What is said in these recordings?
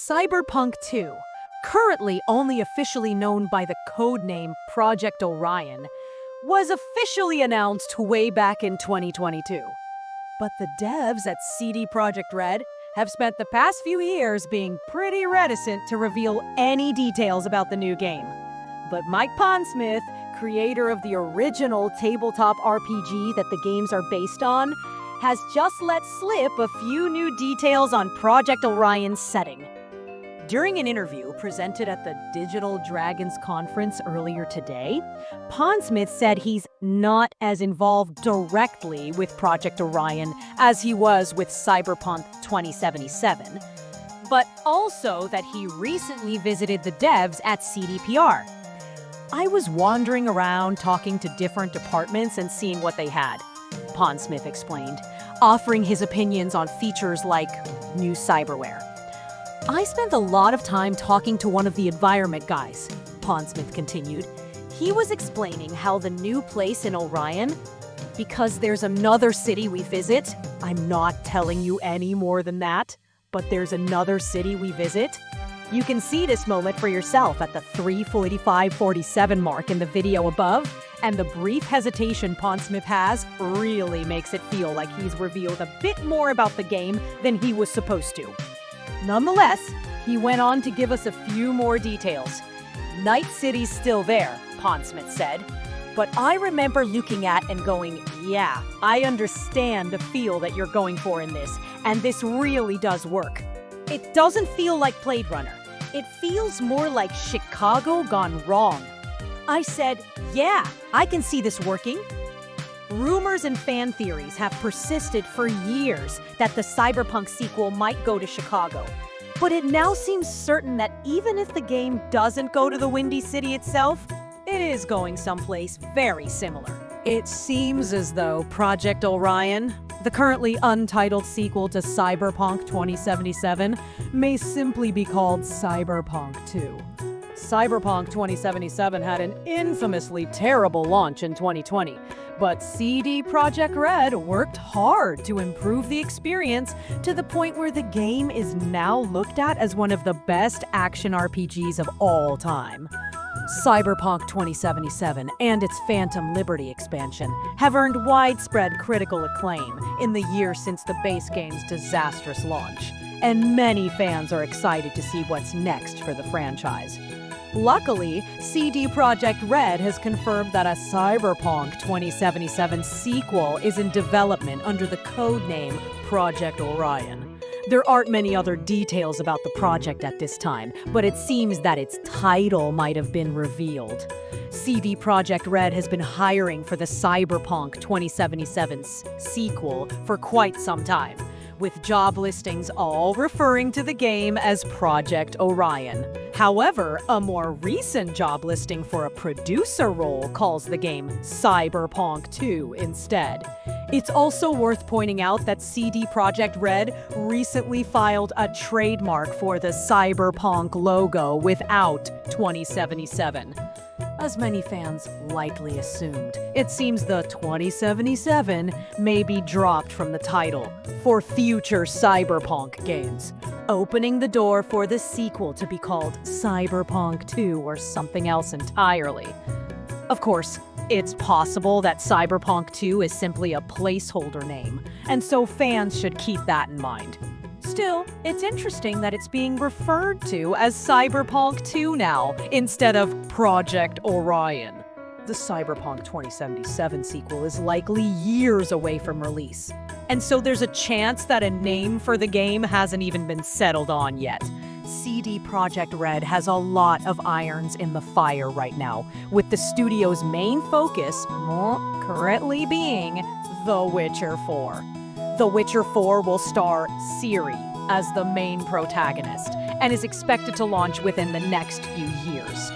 Cyberpunk 2, currently only officially known by the codename Project Orion, was officially announced way back in 2022. But the devs at CD Projekt Red have spent the past few years being pretty reticent to reveal any details about the new game. But Mike Pondsmith, creator of the original tabletop RPG that the games are based on, has just let slip a few new details on Project Orion's setting. During an interview presented at the Digital Dragons conference earlier today, Pondsmith said he's not as involved directly with Project Orion as he was with Cyberpunk 2077, but also that he recently visited the devs at CDPR. "I was wandering around talking to different departments and seeing what they had," Pondsmith explained, offering his opinions on features like new cyberware. "I spent a lot of time talking to one of the environment guys," Pondsmith continued. "He was explaining how the new place in Orion, because there's another city we visit, I'm not telling you any more than that, but there's another city we visit. You can see this moment for yourself at the 3:45:47 mark in the video above, and the brief hesitation Pondsmith has really makes it feel like he's revealed a bit more about the game than he was supposed to." Nonetheless, he went on to give us a few more details. "Night City's still there," Pondsmith said, "but I remember looking at and going, yeah, I understand the feel that you're going for in this, and this really does work. It doesn't feel like Blade Runner. It feels more like Chicago gone wrong." I said, "Yeah, I can see this working." Rumors and fan theories have persisted for years that the Cyberpunk sequel might go to Chicago. But it now seems certain that even if the game doesn't go to the Windy City itself, it is going someplace very similar. It seems as though Project Orion, the currently untitled sequel to Cyberpunk 2077, may simply be called Cyberpunk 2. Cyberpunk 2077 had an infamously terrible launch in 2020, but CD Projekt Red worked hard to improve the experience to the point where the game is now looked at as one of the best action RPGs of all time. Cyberpunk 2077 and its Phantom Liberty expansion have earned widespread critical acclaim in the year since the base game's disastrous launch, and many fans are excited to see what's next for the franchise. Luckily, CD Projekt Red has confirmed that a Cyberpunk 2077 sequel is in development under the codename Project Orion. There aren't many other details about the project at this time, but it seems that its title might have been revealed. CD Projekt Red has been hiring for the Cyberpunk 2077's sequel for quite some time, with job listings all referring to the game as Project Orion. However, a more recent job listing for a producer role calls the game Cyberpunk 2 instead. It's also worth pointing out that CD Projekt Red recently filed a trademark for the Cyberpunk logo without 2077. As many fans likely assumed, it seems the 2077 may be dropped from the title for future Cyberpunk games, opening the door for the sequel to be called Cyberpunk 2 or something else entirely. Of course, it's possible that Cyberpunk 2 is simply a placeholder name, and so fans should keep that in mind. Still, it's interesting that it's being referred to as Cyberpunk 2 now, instead of Project Orion. The Cyberpunk 2077 sequel is likely years away from release, and so there's a chance that a name for the game hasn't even been settled on yet. CD Projekt Red has a lot of irons in the fire right now, with the studio's main focus currently being The Witcher 4. The Witcher 4 will star Ciri as the main protagonist and is expected to launch within the next few years.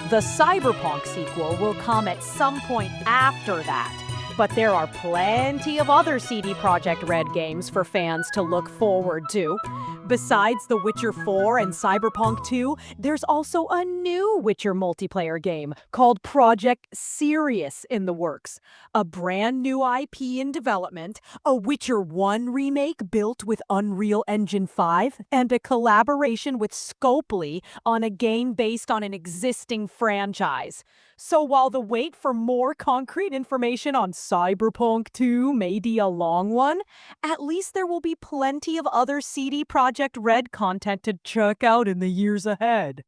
The Cyberpunk sequel will come at some point after that, but there are plenty of other CD Projekt Red games for fans to look forward to. Besides The Witcher 4 and Cyberpunk 2, there's also a new Witcher multiplayer game called Project Sirius in the works. A brand new IP in development, a Witcher 1 remake built with Unreal Engine 5, and a collaboration with Scopely on a game based on an existing franchise. So while the wait for more concrete information on Cyberpunk 2 may be a long one, at least there will be plenty of other CD Projekt Red content to check out in the years ahead.